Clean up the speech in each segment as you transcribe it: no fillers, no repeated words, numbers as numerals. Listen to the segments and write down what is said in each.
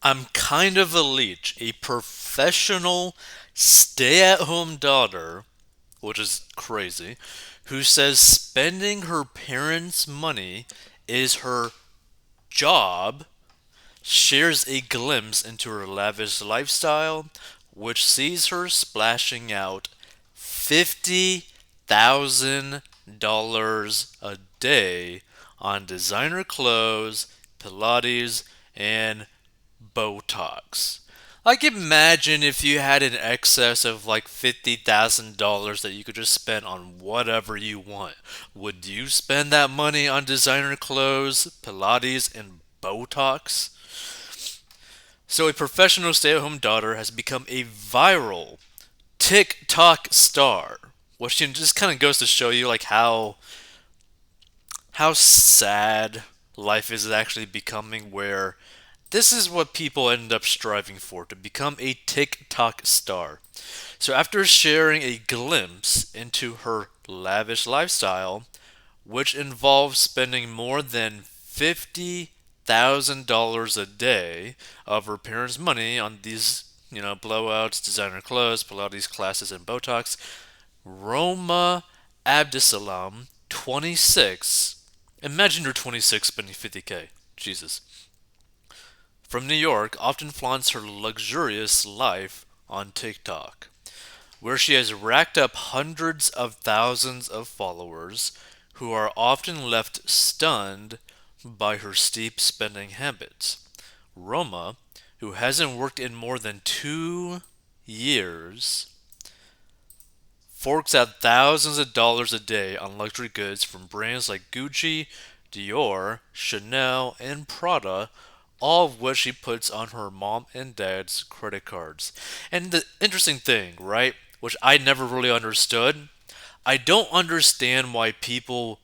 I'm kind of a leech, a professional stay at home daughter, which is crazy, who says spending her parents' money is her job, shares a glimpse into her lavish lifestyle, which sees her splashing out $50,000 a day on designer clothes, Pilates, and Botox. Like, imagine if you had an excess of like $50,000 that you could just spend on whatever you want. Would you spend that money on designer clothes, Pilates, and Botox? So, a professional stay at home daughter has become a viral TikTok star, which just kind of goes to show you like how sad life is actually becoming, where this is what people end up striving for, to become a TikTok star. So, after sharing a glimpse into her lavish lifestyle, which involves spending more than $50,000 a day of her parents' money on these, blowouts, designer clothes, Pilates classes, and Botox, Roma Abdisalam, 26. Imagine you're 26 spending 50K. Jesus. From New York, often flaunts her luxurious life on TikTok, where she has racked up hundreds of thousands of followers who are often left stunned by her steep spending habits. Roma, who hasn't worked in more than 2 years, forks out thousands of dollars a day on luxury goods from brands like Gucci, Dior, Chanel, and Prada, all of which she puts on her mom and dad's credit cards. And the interesting thing, right, which I never really understood, I don't understand why people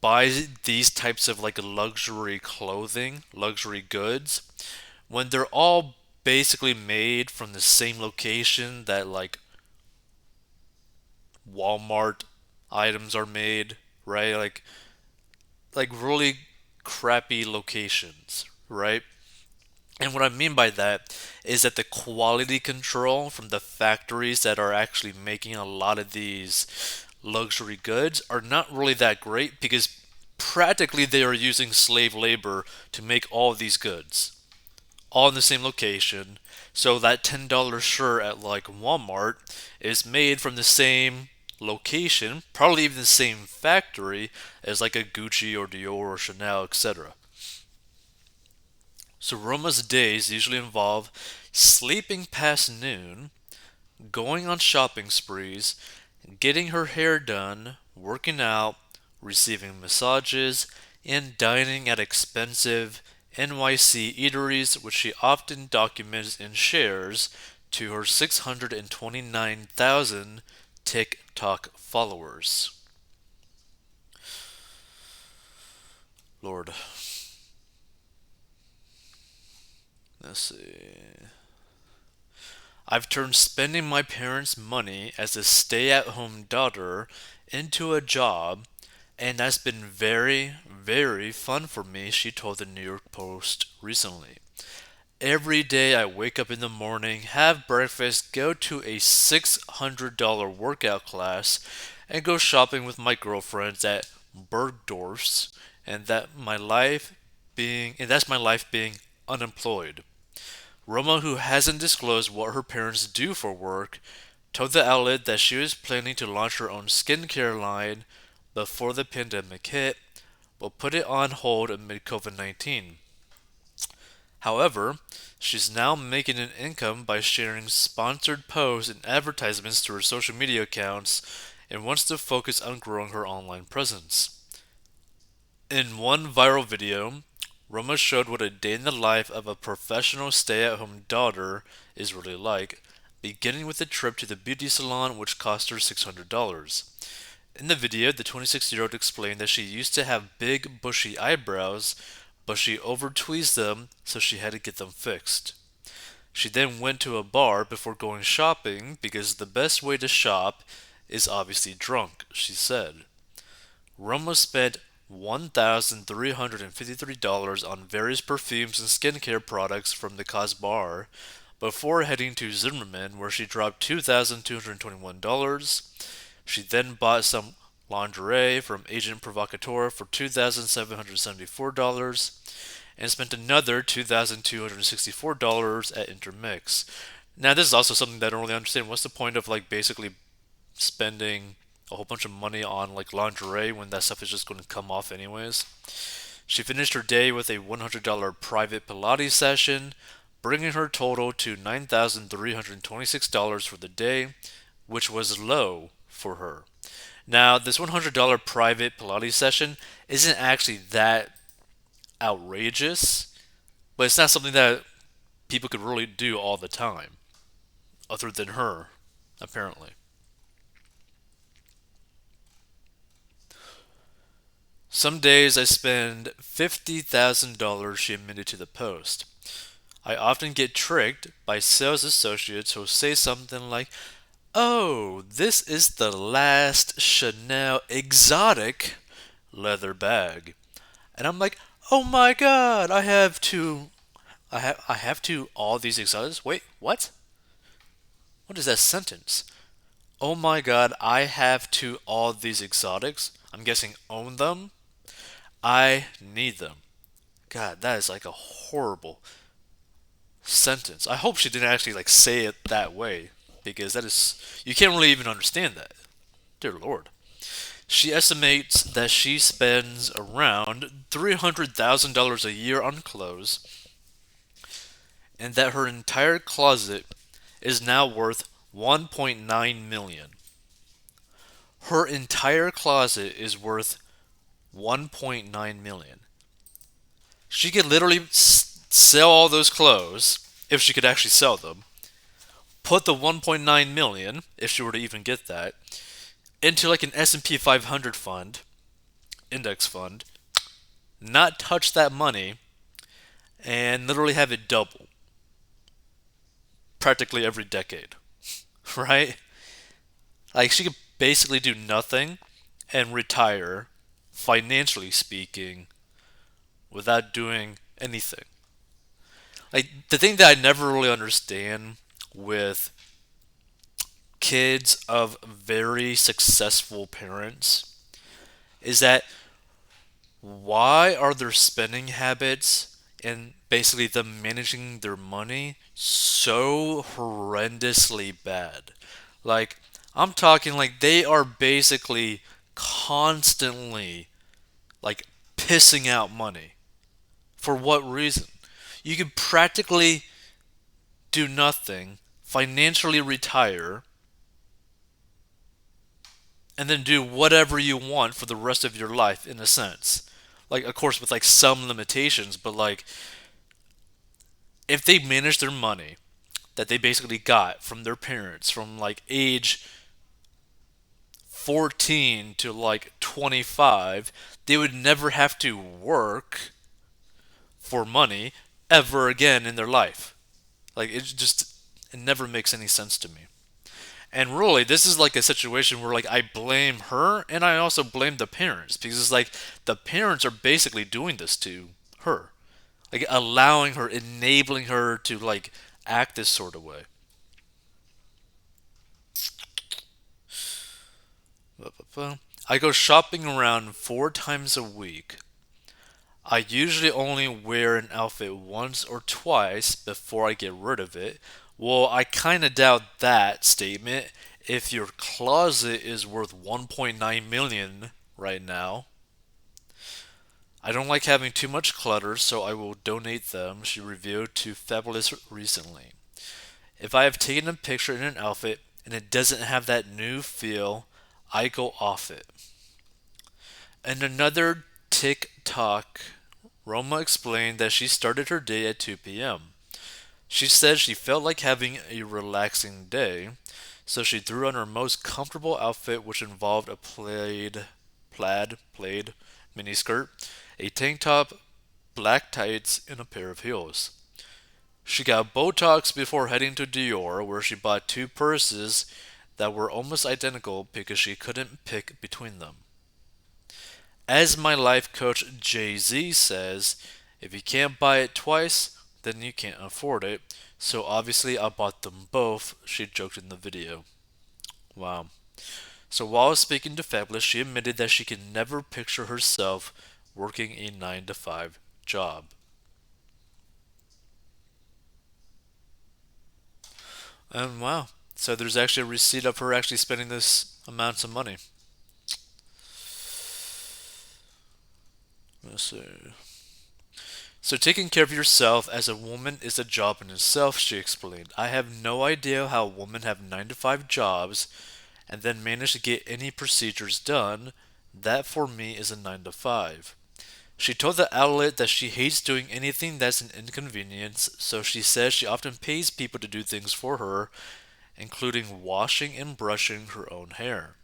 buy these types of like luxury clothing, luxury goods, when they're all basically made from the same location that like Walmart items are made, right? Like really crappy locations, right? And what I mean by that is that the quality control from the factories that are actually making a lot of these luxury goods are not really that great, because practically they are using slave labor to make all of these goods, all in the same location. So that $10 shirt at like Walmart is made from the same location, probably even the same factory as like a Gucci or Dior or Chanel, etc. So Roma's days usually involve sleeping past noon, going on shopping sprees, getting her hair done, working out, receiving massages, and dining at expensive NYC eateries, which she often documents and shares to her 629,000 TikTok followers. Lord, let's see. I've turned spending my parents' money as a stay at home daughter into a job, and that's been very, very fun for me, she told the New York Post recently. Every day I wake up in the morning, have breakfast, go to a $600 workout class, and go shopping with my girlfriends at Bergdorf's, and that's my life being unemployed. Roma, who hasn't disclosed what her parents do for work, told the outlet that she was planning to launch her own skincare line before the pandemic hit, but put it on hold amid COVID 19. However, she's now making an income by sharing sponsored posts and advertisements to her social media accounts, and wants to focus on growing her online presence. In one viral video, Roma showed what a day in the life of a professional stay at home daughter is really like, beginning with a trip to the beauty salon, which cost her $600. In the video, the 26-year-old explained that she used to have big, bushy eyebrows, but she over-tweezed them, so she had to get them fixed. She then went to a bar before going shopping, because the best way to shop is obviously drunk, she said. Roma spent $1,353 on various perfumes and skincare products from the Cos Bar before heading to Zimmerman, where she dropped $2,221. She then bought some lingerie from Agent Provocateur for $2,774 and spent another $2,264 at Intermix. Now, this is also something that I don't really understand. What's the point of like basically spending a whole bunch of money on like lingerie when that stuff is just going to come off anyways? She finished her day with a $100 private Pilates session, bringing her total to $9,326 for the day, which was low for her. Now, this $100 private Pilates session isn't actually that outrageous, but it's not something that people could really do all the time, other than her, apparently. Some days I spend $50,000, she admitted to the Post. I often get tricked by sales associates who say something like, "Oh, this is the last Chanel exotic leather bag." And I'm like, "Oh my god, I have to all these exotics." Wait, what? What is that sentence? Oh my god, I have to all these exotics. I'm guessing own them. I need them. God, that is like a horrible sentence. I hope she didn't actually like say it that way because that is you can't really even understand that. Dear Lord. She estimates that she spends around $300,000 a year on clothes and that her entire closet is now worth 1.9 million. Her entire closet is worth 1.9 million. She could literally sell all those clothes if she could actually sell them. Put the 1.9 million, if she were to even get that, into like an S&P 500 fund, index fund, not touch that money, and literally have it double practically every decade, right? Like she could basically do nothing and retire, financially speaking, without doing anything. Like the thing that I never really understand with kids of very successful parents is that why are their spending habits and basically them managing their money so horrendously bad? Like, I'm talking like they are basically constantly like pissing out money. For what reason? You could practically do nothing, financially retire, and then do whatever you want for the rest of your life in a sense. Like, of course, with like some limitations, but like if they manage their money that they basically got from their parents from like age 14 to like 25, they would never have to work for money ever again in their life. Like, it never makes any sense to me. And really, this is like a situation where like I blame her and I also blame the parents because it's like the parents are basically doing this to her, like allowing her, enabling her to like act this sort of way. I go shopping around 4 times a week. I usually only wear an outfit once or twice before I get rid of it. Well, I kind of doubt that statement if your closet is worth 1.9 million right now. I don't like having too much clutter, so I will donate them, she revealed to Fabulous recently. If I have taken a picture in an outfit and it doesn't have that new feel, I go off it. In another TikTok, Roma explained that she started her day at 2 p.m. She said she felt like having a relaxing day, so she threw on her most comfortable outfit, which involved a plaid miniskirt, a tank top, black tights, and a pair of heels. She got Botox before heading to Dior, where she bought two purses that were almost identical because she couldn't pick between them. As my life coach Jay-Z says, if you can't buy it twice, then you can't afford it. So obviously I bought them both, she joked in the video. Wow. So while speaking to Fabulous, she admitted that she could never picture herself working a 9 to 5 job. And wow. So there's actually a receipt of her actually spending this amount of money. Let's see. So taking care of yourself as a woman is a job in itself, she explained. I have no idea how women have 9 to 5 jobs and then manage to get any procedures done. That for me is a 9 to 5. She told the outlet that she hates doing anything that's an inconvenience, so she says she often pays people to do things for her, including washing and brushing her own hair.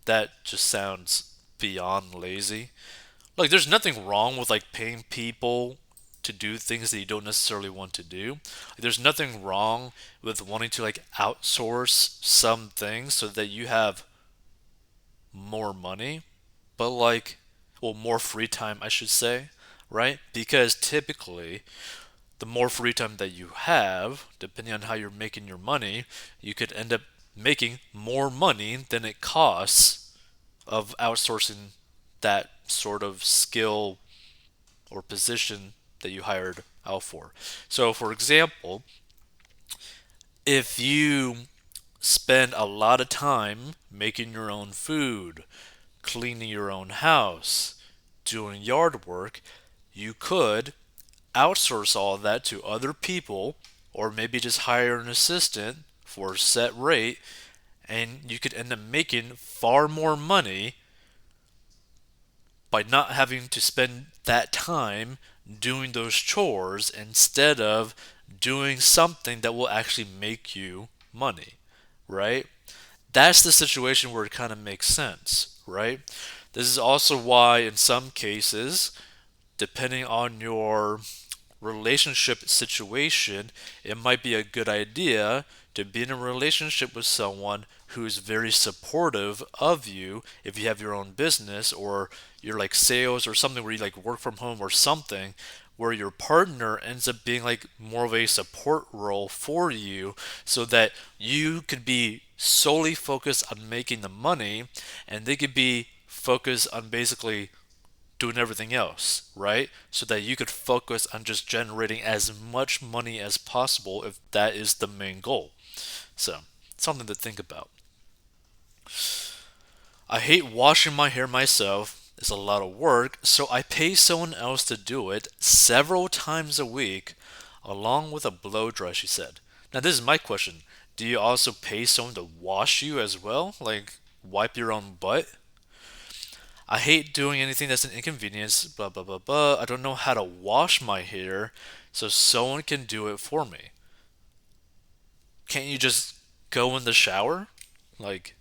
That just sounds beyond lazy. Like, there's nothing wrong with like paying people to do things that you don't necessarily want to do. Like, there's nothing wrong with wanting to like outsource some things so that you have more money, but like, well, more free time, I should say, right? Because typically, the more free time that you have, depending on how you're making your money, you could end up making more money than it costs of outsourcing that sort of skill or position that you hired out for. So, for example, if you spend a lot of time making your own food, cleaning your own house, doing yard work, you could outsource all of that to other people or maybe just hire an assistant for a set rate and you could end up making far more money by not having to spend that time doing those chores instead of doing something that will actually make you money, right? That's the situation where it kind of makes sense, right? This is also why, in some cases, depending on your relationship situation, it might be a good idea to be in a relationship with someone who is very supportive of you if you have your own business or you're like sales or something where you like work from home or something where your partner ends up being like more of a support role for you so that you could be solely focused on making the money and they could be focused on basically doing everything else, right? So that you could focus on just generating as much money as possible if that is the main goal. So, something to think about. I hate washing my hair myself. It's a lot of work, so I pay someone else to do it several times a week, along with a blow dry, she said. Now, this is my question. Do you also pay someone to wash you as well? Like, wipe your own butt? I hate doing anything that's an inconvenience, blah, blah, blah, blah. I don't know how to wash my hair, so someone can do it for me. Can't you just go in the shower? Like,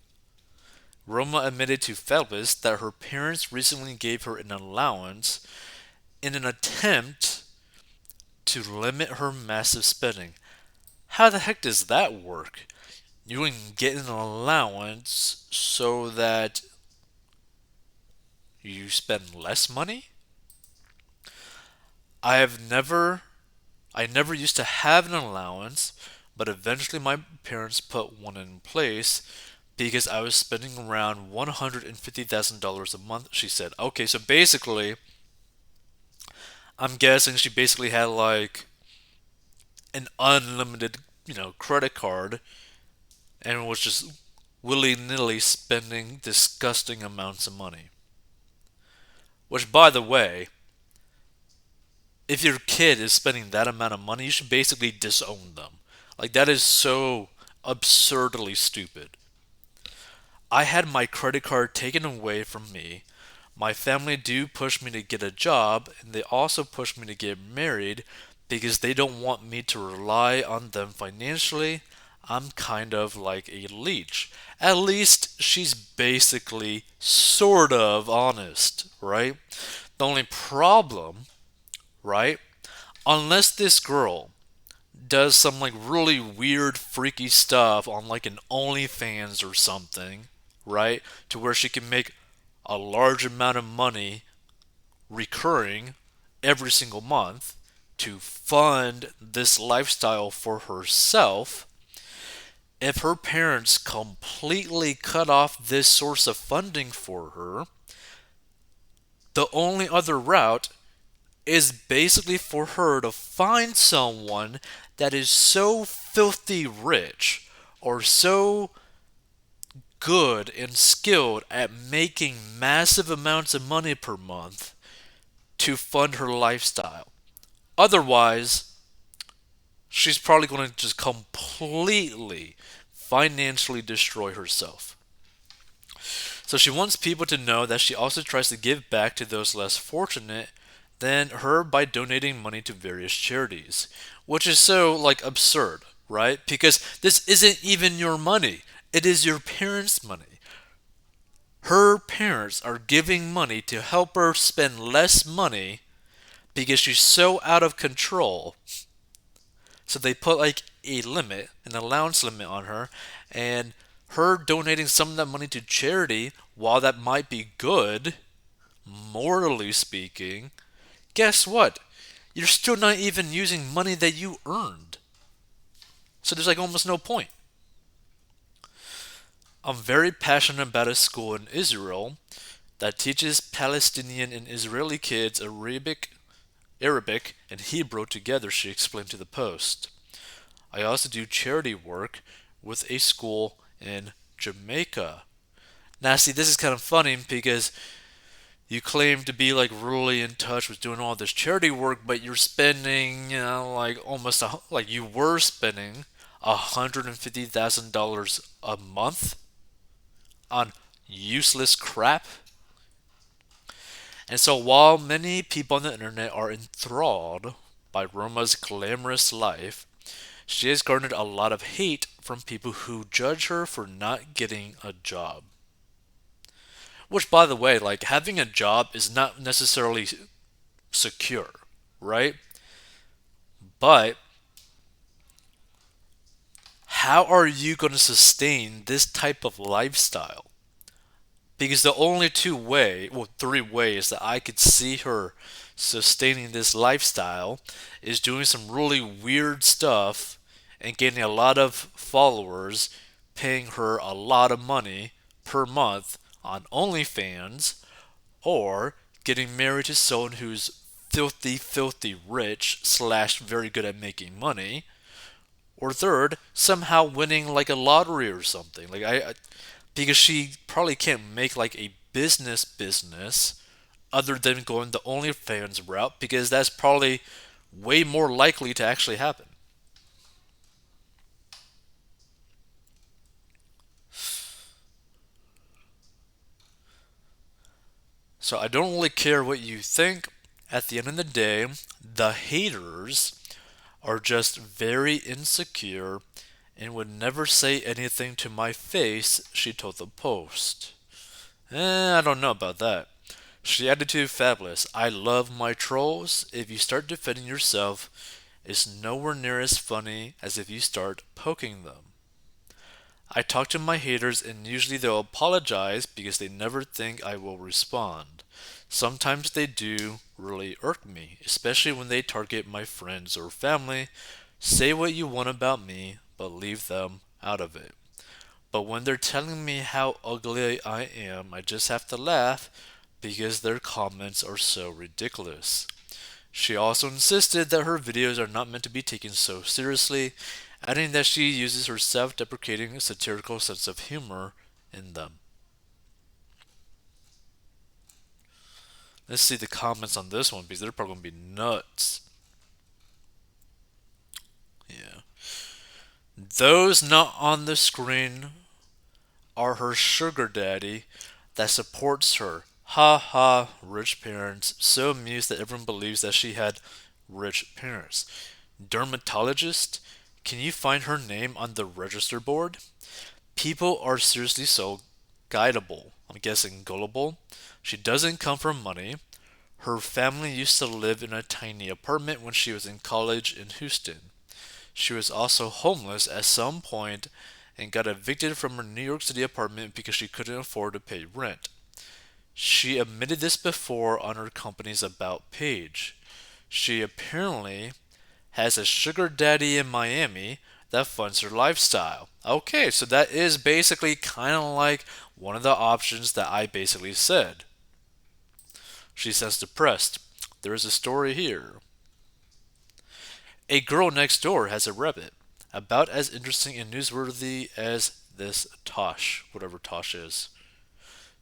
Roma admitted to Phelps that her parents recently gave her an allowance in an attempt to limit her massive spending. How the heck does that work? You can get an allowance so that you spend less money? I have never I never used to have an allowance, but eventually my parents put one in place because I was spending around $150,000 a month, she said. Okay, so basically, I'm guessing she basically had like an unlimited, credit card and was just willy-nilly spending disgusting amounts of money. Which, by the way, if your kid is spending that amount of money, you should basically disown them. Like, that is so absurdly stupid. I had my credit card taken away from me. My family do push me to get a job, and they also push me to get married because they don't want me to rely on them financially. I'm kind of like a leech. At least she's basically sort of honest, right? The only problem, right? Unless this girl does some like really weird, freaky stuff on like an OnlyFans or something, right? To where she can make a large amount of money recurring every single month to fund this lifestyle for herself. If her parents completely cut off this source of funding for her, the only other route is basically for her to find someone that is so filthy rich or so good and skilled at making massive amounts of money per month to fund her lifestyle. Otherwise, she's probably going to just completely financially destroy herself. So she wants people to know that she also tries to give back to those less fortunate than her by donating money to various charities, which is so like absurd, right? Because this isn't even your money. It is your parents' money. Her parents are giving money to help her spend less money because she's so out of control. So they put like a limit, an allowance limit on her, and her donating some of that money to charity, while that might be good, morally speaking, guess what? You're still not even using money that you earned. So there's like almost no point. I'm very passionate about a school in Israel that teaches Palestinian and Israeli kids Arabic and Hebrew together, she explained to the Post. I also do charity work with a school in Jamaica. Now, see, this is kind of funny because you claim to be like really in touch with doing all this charity work, but you're spending, like like you were spending $150,000 a month on useless crap. And so, while many people on the internet are enthralled by Roma's glamorous life, she has garnered a lot of hate from people who judge her for not getting a job. Which, by the way, like having a job is not necessarily secure, right? But how are you going to sustain this type of lifestyle? Because the only three ways that I could see her sustaining this lifestyle is doing some really weird stuff and getting a lot of followers, paying her a lot of money per month on OnlyFans, or getting married to someone who's filthy, filthy rich slash very good at making money, or third, somehow winning like a lottery or something. Because she probably can't make like a business other than going the OnlyFans route because that's probably way more likely to actually happen. So I don't really care what you think. At the end of the day, the haters are just very insecure and would never say anything to my face, she told the Post. I don't know about that. She added to Fabulous, I love my trolls. If you start defending yourself, it's nowhere near as funny as if you start poking them. I talk to my haters and usually they'll apologize because they never think I will respond. Sometimes they do really irk me, especially when they target my friends or family. Say what you want about me, but leave them out of it. But when they're telling me how ugly I am, I just have to laugh because their comments are so ridiculous. She also insisted that her videos are not meant to be taken so seriously, adding that she uses her self deprecating satirical sense of humor in them. Let's see the comments on this one because they're probably going to be nuts. Yeah. Those not on the screen are her sugar daddy that supports her. Ha ha, rich parents. So amused that everyone believes that she had rich parents. Dermatologist? Can you find her name on the register board? People are seriously so guidable. I'm guessing gullible. She doesn't come from money. Her family used to live in a tiny apartment when she was in college in Houston. She was also homeless at some point and got evicted from her New York City apartment because she couldn't afford to pay rent. She admitted this before on her company's About page. She apparently has a sugar daddy in Miami that funds her lifestyle. Okay, so that is basically kind of like one of the options that I basically said. She says depressed. There is a story here. A girl next door has a rabbit, about as interesting and newsworthy as this Tosh, whatever Tosh is.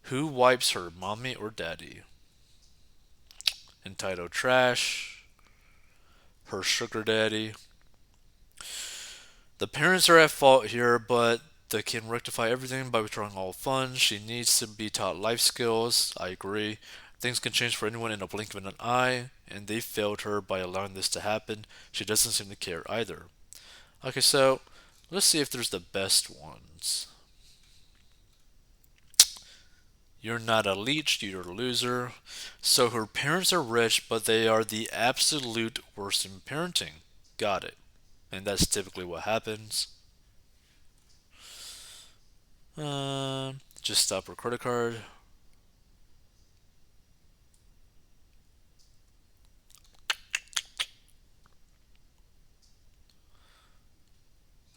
Who wipes her, mommy or daddy? Entitled Trash, her sugar daddy. The parents are at fault here, but they can rectify everything by withdrawing all funds. She needs to be taught life skills. I agree. Things can change for anyone in a blink of an eye, and they failed her by allowing this to happen. She doesn't seem to care either. Okay, so let's see if there's the best ones. You're not a leech, you're a loser. So her parents are rich, but they are the absolute worst in parenting. Got it. And that's typically what happens. Just stop her credit card.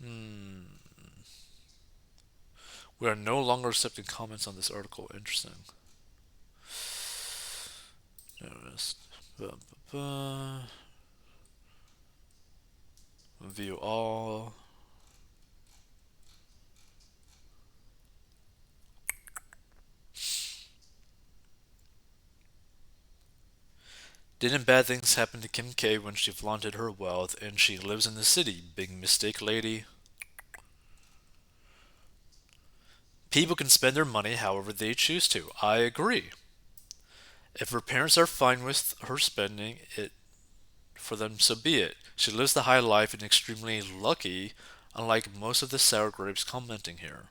Hmm. We are no longer accepting comments on this article. Interesting. Noticed. View all. Didn't bad things happen to Kim K when she flaunted her wealth and she lives in the city? Big mistake, lady. People can spend their money however they choose to. I agree. If her parents are fine with her spending it for them, so be it. She lives the high life and extremely lucky, unlike most of the sour grapes commenting here.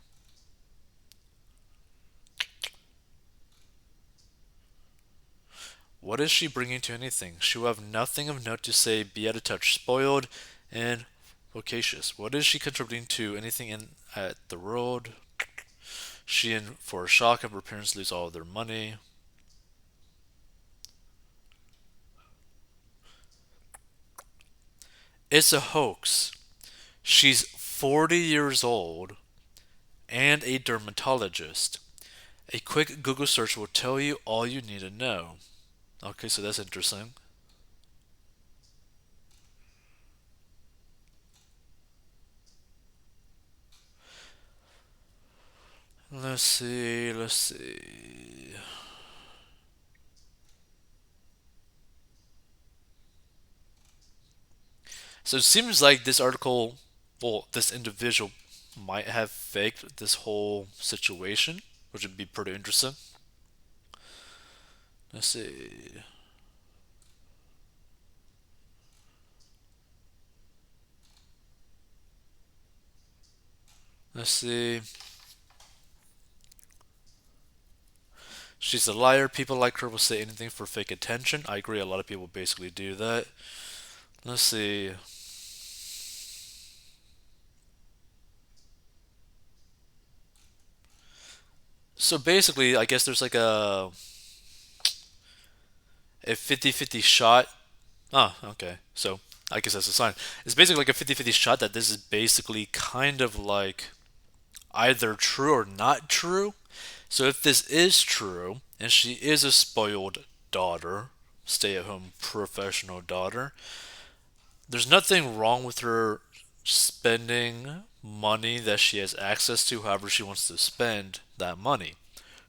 What is she bringing to anything? She will have nothing of note to say, be out of touch, spoiled, and vocacious. What is she contributing to anything in at the world? She in for a shock if her parents lose all of their money. It's a hoax. She's 40 years old and a dermatologist. A quick Google search will tell you all you need to know. Okay, so that's interesting. Let's see. So it seems like this article, well, this individual might have faked this whole situation, which would be pretty interesting. Let's see. Let's see. She's a liar. People like her will say anything for fake attention. I agree. A lot of people basically do that. Let's see. So basically, I guess there's like a 50-50 shot. Ah, okay. So I guess that's a sign. It's basically like a 50-50 shot that this is basically kind of like either true or not true. So if this is true, and she is a spoiled daughter, stay at home professional daughter, there's nothing wrong with her spending money that she has access to however she wants to spend that money.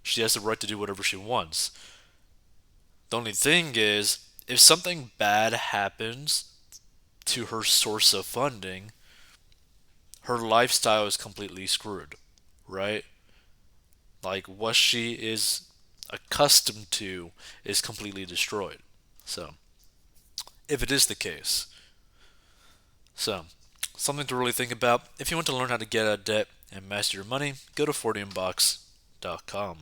She has the right to do whatever she wants. The only thing is, if something bad happens to her source of funding, her lifestyle is completely screwed, right? Like what she is accustomed to is completely destroyed. So, if it is the case, so something to really think about. If you want to learn how to get out of debt and master your money, go to 40inbox.com.